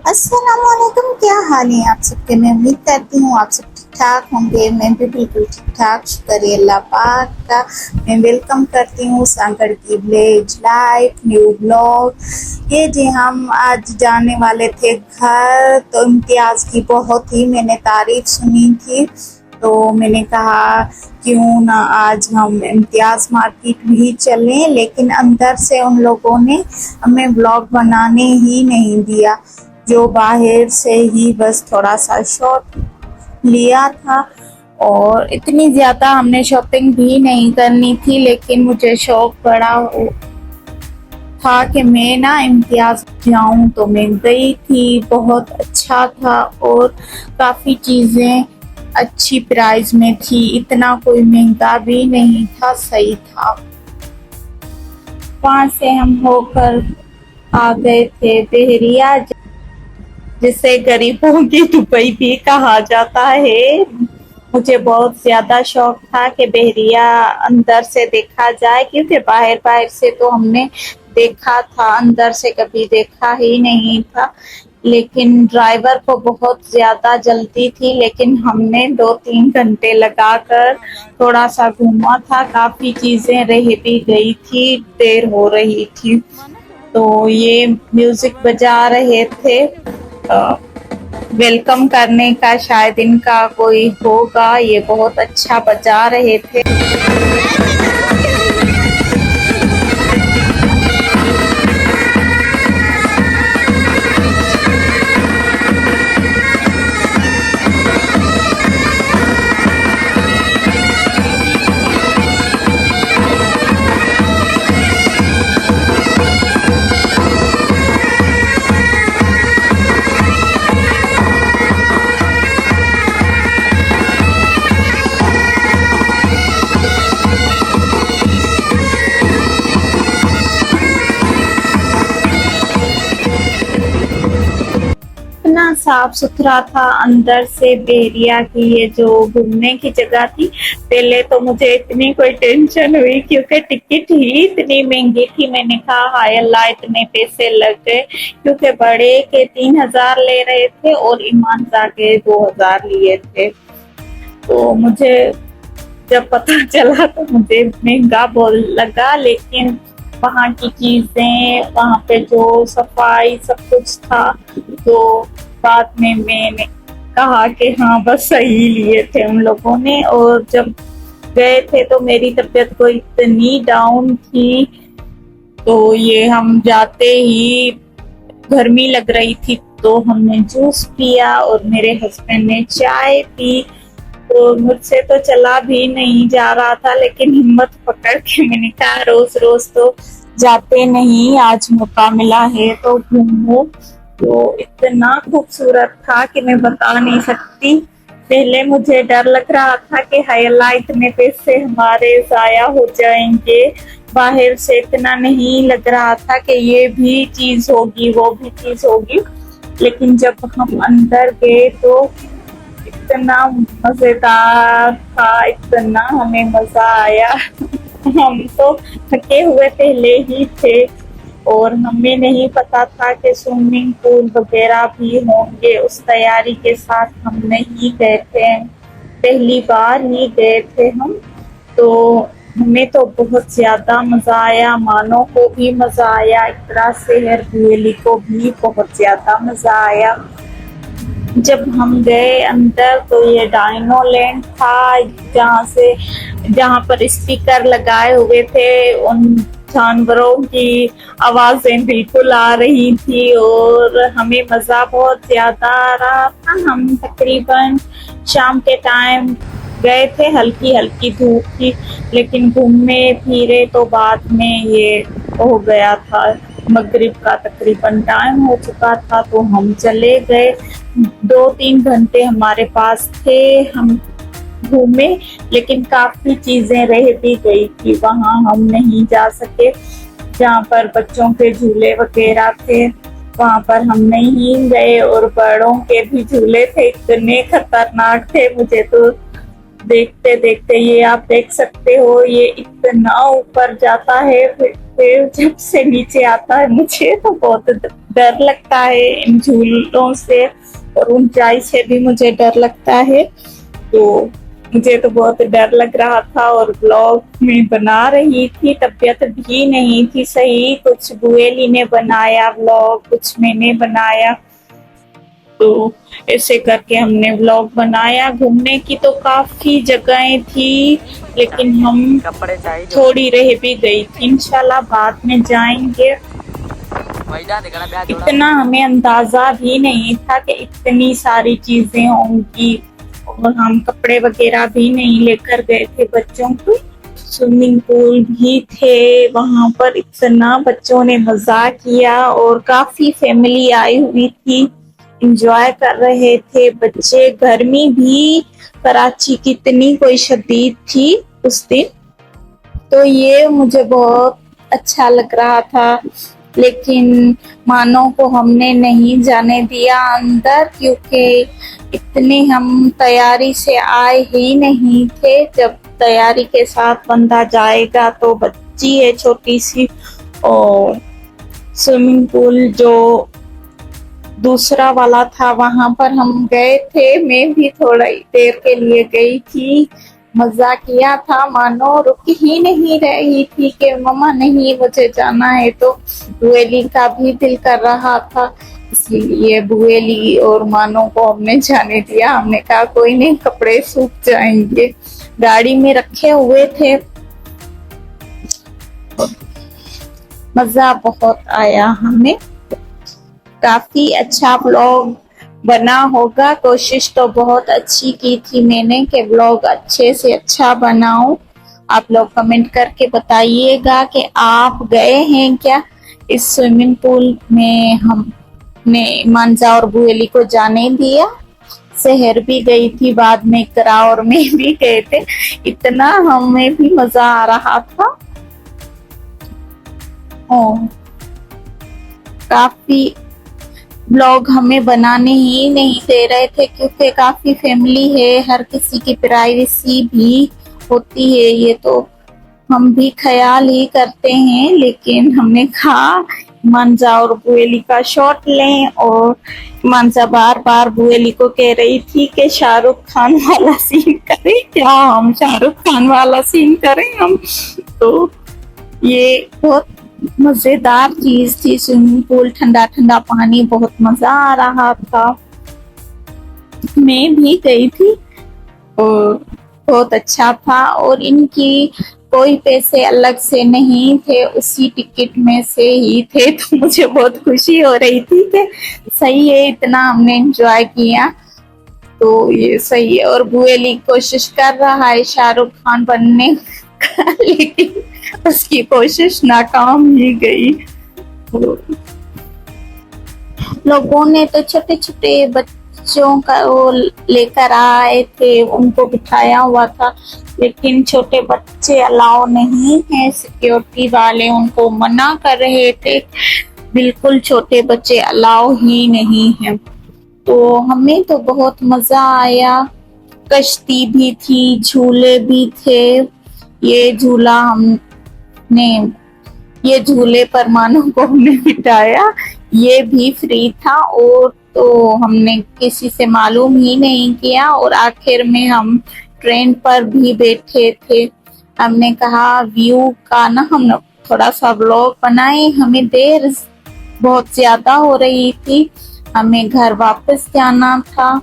अस्सलामुअलैकुम, क्या हाल है आप सबके। मैं उम्मीद करती हूँ आप सब ठीक ठाक होंगे। मैं भी बिल्कुल ठीक ठाक, शुक्र है अल्लाह पाक का। मैं वेलकम करती हूँ सांगड़ की विलेज लाइफ न्यू ब्लॉग। ये जी हम आज जाने वाले थे घर, तो इम्तियाज की बहुत ही मैंने तारीफ सुनी थी, तो मैंने कहा क्यों ना आज हम इम्तियाज मार्केट भी चलें, लेकिन अंदर से उन लोगों ने हमें ब्लॉग बनाने ही नहीं दिया। जो बाहर से ही बस थोड़ा सा शॉट लिया था, और इतनी ज़्यादा हमने शॉपिंग भी नहीं करनी थी, लेकिन मुझे शौक बड़ा था कि मैं ना इम्तियाज जाऊं, तो मैं गई थी। बहुत अच्छा था और काफ़ी चीज़ें अच्छी प्राइस में थी, इतना कोई महंगा भी नहीं था, सही था। वहाँ से हम होकर आ गए थे बहरिया, जिसे गरीबों की दुबई भी कहा जाता है। मुझे बहुत ज्यादा शौक था कि बहरिया अंदर से देखा जाए, क्योंकि बाहर बाहर से तो हमने देखा था, अंदर से कभी देखा ही नहीं था। लेकिन ड्राइवर को बहुत ज्यादा जल्दी थी, लेकिन हमने 2-3 घंटे लगाकर थोड़ा सा घूमा था। काफी चीजें रह भी गई थी, देर हो रही थी। तो ये म्यूजिक बजा रहे थे, वेलकम करने का, शायद इनका कोई होगा, ये बहुत अच्छा बजा रहे थे। इतना साफ सुथरा था अंदर से बहरिया की ये जो घूमने की जगह थी। पहले तो मुझे इतनी कोई टेंशन हुई, क्योंकि टिकट ही इतनी महंगी थी। मैंने कहा हाय अल्लाह, इतने पैसे लग गए, क्योंकि बड़े के 3,000 ले रहे थे और ईमानदार के 2,000 लिए थे। तो मुझे जब पता चला तो मुझे महंगा बहुत लगा, लेकिन वहाँ की चीजें, वहाँ पे जो सफाई सब कुछ था, तो बाद में मैंने कहा कि हाँ बस सही लिए थे उन लोगों ने। और जब गए थे तो मेरी तबीयत को इतनी डाउन थी, तो ये हम जाते ही गर्मी लग रही थी, तो हमने जूस पिया और मेरे हस्बैंड ने चाय पी। तो मुझसे तो चला भी नहीं जा रहा था, लेकिन हिम्मत पकड़ के मैंने कहा रोज रोज तो जाते नहीं, आज मौका मिला है तो घूमो। तो इतना खूबसूरत था कि मैं बता नहीं सकती। पहले मुझे डर लग रहा था कि हाय अल्लाह, इतने पैसे हमारे जाया हो जाएंगे। बाहर से इतना नहीं लग रहा था कि ये भी चीज होगी वो भी चीज होगी, लेकिन जब हम अंदर गए तो इतना मजेदार था, इतना हमें मजा आया। हम तो थके हुए पहले ही थे, और हमें नहीं पता था कि स्विमिंग पूल वगैरह भी होंगे। उस तैयारी के साथ हम नहीं गए थे, पहली बार ही गए थे हम। तो हमें तो बहुत ज्यादा मजा आया, मानो को भी मजा आया, इकरा सेहर बुएली को भी बहुत ज्यादा मजा आया। जब हम गए अंदर तो ये डायनो लैंड था, जहाँ पर स्पीकर लगाए हुए थे, उन जानवरों की आवाजें बिल्कुल आ रही थी, और हमें मजा बहुत ज्यादा आ रहा था। हम तकरीबन शाम के टाइम गए थे, हल्की हल्की धूप थी, लेकिन घूमे फिरे तो बाद में ये हो गया था, मगरिब का तकरीबन टाइम हो चुका था, तो हम चले गए। 2-3 घंटे हमारे पास थे, हम घूमे, लेकिन काफी चीजें रह भी गई थी, वहां हम नहीं जा सके। जहाँ पर बच्चों के झूले वगैरह थे वहां पर हम नहीं गए, और बड़ों के भी झूले थे, इतने खतरनाक थे। मुझे तो देखते देखते, ये आप देख सकते हो, ये इतना ऊपर जाता है, फिर जब से नीचे आता है, मुझे तो बहुत डर लगता है इन झूलों से, और ऊंचाई से भी मुझे डर लगता है। तो मुझे तो बहुत डर लग रहा था और ब्लॉग में बना रही थी, तबीयत भी नहीं थी सही। कुछ बुएली ने बनाया ब्लॉग, कुछ मैंने बनाया, तो ऐसे करके हमने व्लॉग बनाया। घूमने की तो काफी जगहें थी, लेकिन हम थोड़ी रह भी गई थी। इंशाल्लाह बाद में जाएंगे। इतना हमें अंदाजा भी नहीं था कि इतनी सारी चीजें होंगी, और हम कपड़े वगैरह भी नहीं लेकर गए थे बच्चों को। स्विमिंग पूल भी थे वहां पर, इतना बच्चों ने मजा किया और काफी फैमिली आई हुई थी, एंजॉय कर रहे थे बच्चे। गर्मी भी कराची की इतनी कोई शदीद थी उस दिन, तो ये मुझे बहुत अच्छा लग रहा था। लेकिन मानो को हमने नहीं जाने दिया अंदर, क्योंकि इतने हम तैयारी से आए ही नहीं थे। जब तैयारी के साथ बंदा जाएगा तो बच्ची है छोटी सी, और स्विमिंग पूल जो दूसरा वाला था वहां पर हम गए थे। मैं भी थोड़ा देर के लिए गई थी, मजा किया था। मानो रुक ही नहीं रही थी कि मम्मा नहीं मुझे जाना है। तो बुएली का भी दिल कर रहा था, इसलिए बुएली और मानो को हमने जाने दिया। हमने कहा कोई नहीं, कपड़े सूख जाएंगे, गाड़ी में रखे हुए थे। मजा बहुत आया हमें, काफी अच्छा व्लॉग बना होगा। कोशिश तो बहुत अच्छी की थी मैंने कि व्लॉग अच्छे से अच्छा बनाऊं। आप लोग कमेंट करके बताइएगा कि आप गए हैं क्या इस स्विमिंग पूल में। हमने मांजा और बुएली को जाने दिया। शहर भी गई थी, बाद में करार में भी गए थे। इतना हमें भी मजा आ रहा था। काफी ब्लॉग हमें बनाने ही नहीं दे रहे थे, क्योंकि काफी फैमिली है, हर किसी की प्राइवेसी भी होती है। ये तो हम भी ख्याल ही करते हैं, लेकिन हमने कहा मांजा और बुएली का शॉट लें। और मांजा बार बार बुएली को कह रही थी कि शाहरुख खान वाला सीन करें क्या, हम शाहरुख खान वाला सीन करें हम। तो ये बहुत मजेदार चीज थी। स्विमिंग पूल, ठंडा ठंडा पानी, बहुत मजा आ रहा था। मैं भी गई थी और बहुत अच्छा था। और इनकी कोई पैसे अलग से नहीं थे, उसी टिकट में से ही थे। तो मुझे बहुत खुशी हो रही थी कि सही है, इतना हमने एंजॉय किया तो ये सही है। और बुएली कोशिश कर रहा है शाहरुख खान बनने का, लेकिन उसकी कोशिश नाकाम ही गई। लोगों ने तो छोटे छोटे बच्चों का वो लेकर आए थे, उनको बिठाया हुआ था, लेकिन छोटे बच्चे अलाउ नहीं है। सिक्योरिटी वाले उनको मना कर रहे थे, बिल्कुल छोटे बच्चे अलाउ ही नहीं है। तो हमें तो बहुत मजा आया। कश्ती भी थी, झूले भी थे। ये झूला हमने, ये झूले पर मानो को हमने बिठाया, ये भी फ्री था। और तो हमने किसी से मालूम ही नहीं किया। और आखिर में हम ट्रेन पर भी बैठे थे। हमने कहा व्यू का ना हम थोड़ा सा व्लॉग बनाए। हमें देर बहुत ज्यादा हो रही थी, हमें घर वापस जाना था।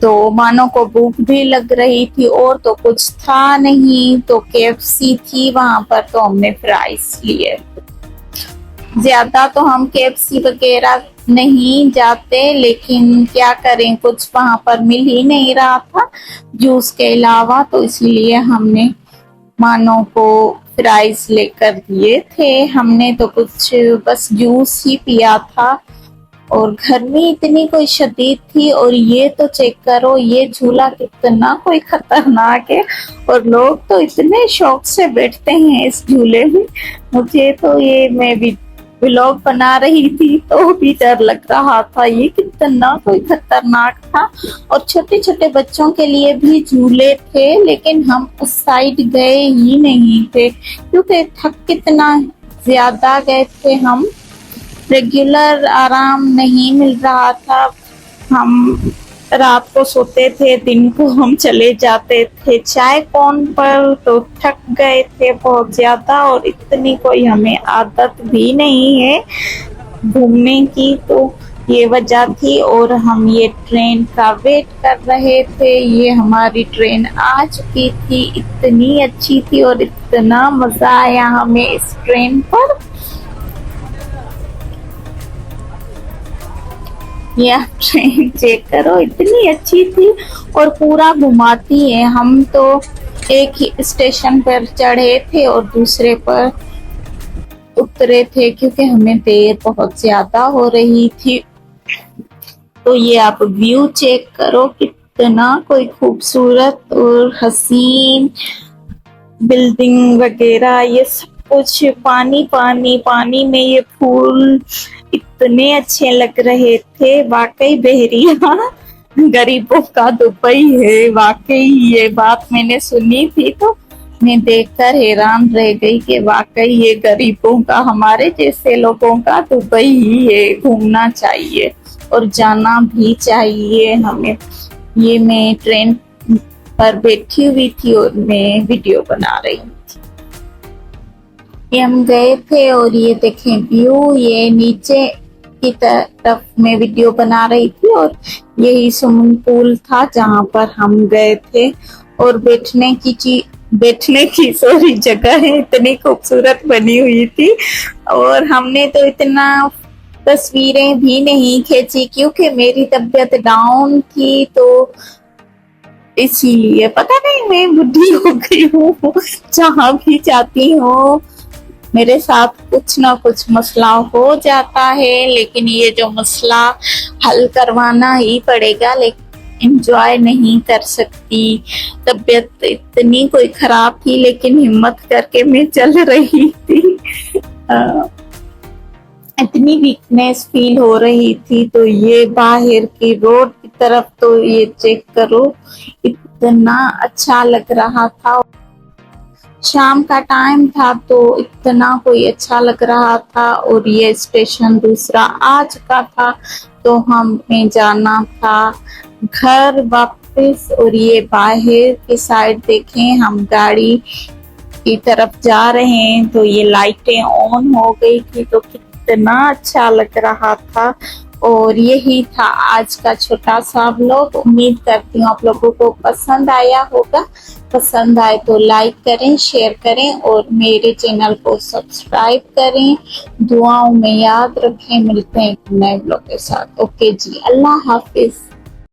तो मानो को भूख भी लग रही थी, और तो कुछ था नहीं। तो KFC थी वहां पर, तो हमने फ्राइज लिए। ज्यादा तो हम KFC वगैरह नहीं जाते, लेकिन क्या करें, कुछ वहां पर मिल ही नहीं रहा था जूस के अलावा। तो इसलिए हमने मानो को फ्राइज लेकर दिए थे। हमने तो कुछ बस जूस ही पिया था। और गर्मी इतनी कोई शदीद थी। और ये तो चेक करो, ये झूला कितना कोई खतरनाक है, और लोग तो इतने शौक से बैठते हैं इस झूले में। मुझे तो ये, मैं भी व्लॉग बना रही थी तो भी डर लग रहा था, ये कितना कोई खतरनाक था। और छोटे छोटे बच्चों के लिए भी झूले थे, लेकिन हम उस साइड गए ही नहीं थे, क्योंकि थक कितना ज्यादा गए थे हम। रेगुलर आराम नहीं मिल रहा था। हम रात को सोते थे, दिन को हम चले जाते थे चाय कौन पर, तो थक गए थे बहुत ज्यादा और इतनी कोई हमें आदत भी नहीं है घूमने की, तो ये वजह थी। और हम ये ट्रेन का वेट कर रहे थे। ये हमारी ट्रेन आ चुकी थी, इतनी अच्छी थी और इतना मजा आया हमें इस ट्रेन पर। ये आप ट्रेन चेक करो, इतनी अच्छी थी और पूरा घुमाती है। हम तो एक ही स्टेशन पर चढ़े थे और दूसरे पर उतरे थे क्योंकि हमें देर बहुत ज्यादा हो रही थी। तो ये आप व्यू चेक करो, कितना कोई खूबसूरत और हसीन बिल्डिंग वगैरह, ये सब कुछ पानी पानी पानी में ये फूल इतने अच्छे लग रहे थे। वाकई बहरिया गरीबों का दुबई है। वाकई ये बात मैंने सुनी थी तो मैं देखकर हैरान रह गई कि वाकई ये गरीबों का, हमारे जैसे लोगों का दुबई ही है। घूमना चाहिए और जाना भी चाहिए हमें। ये मैं ट्रेन पर बैठी हुई थी और मैं वीडियो बना रही थी। ये हम गए थे और ये देखें व्यू, ये नीचे की तरफ मैं वीडियो बना रही थी और यही स्विमिंग पूल था जहाँ पर हम गए थे। और बैठने की सॉरी जगह है इतनी खूबसूरत बनी हुई थी। और हमने तो इतना तस्वीरें भी नहीं खींची क्योंकि मेरी तबीयत डाउन थी, तो इसीलिए पता नहीं मैं बुढ़ी हो गई हूँ। जहाँ भी जाती हूँ मेरे साथ कुछ ना कुछ मसला हो जाता है, लेकिन ये जो मसला हल करवाना ही पड़ेगा, लेकिन एंजॉय नहीं कर सकती। तबीयत इतनी कोई खराब थी लेकिन हिम्मत करके मैं चल रही थी। इतनी वीकनेस फील हो रही थी। तो ये बाहर की रोड की तरफ तो ये चेक करो, इतना अच्छा लग रहा था। शाम का टाइम था तो इतना कोई अच्छा लग रहा था। और ये स्टेशन दूसरा आ चुका था तो हमें जाना था घर वापस। और ये बाहर की साइड देखें, हम गाड़ी की तरफ जा रहे हैं तो ये लाइटें ऑन हो गई थी तो कितना अच्छा लग रहा था। और यही था आज का छोटा सा व्लॉग। उम्मीद करती हूँ आप लोगों को पसंद आया होगा। पसंद आए तो लाइक करें, शेयर करें और मेरे चैनल को सब्सक्राइब करें। दुआओं में याद रखें। मिलते हैं एक नए व्लॉग के साथ। ओके जी, अल्लाह हाफिज।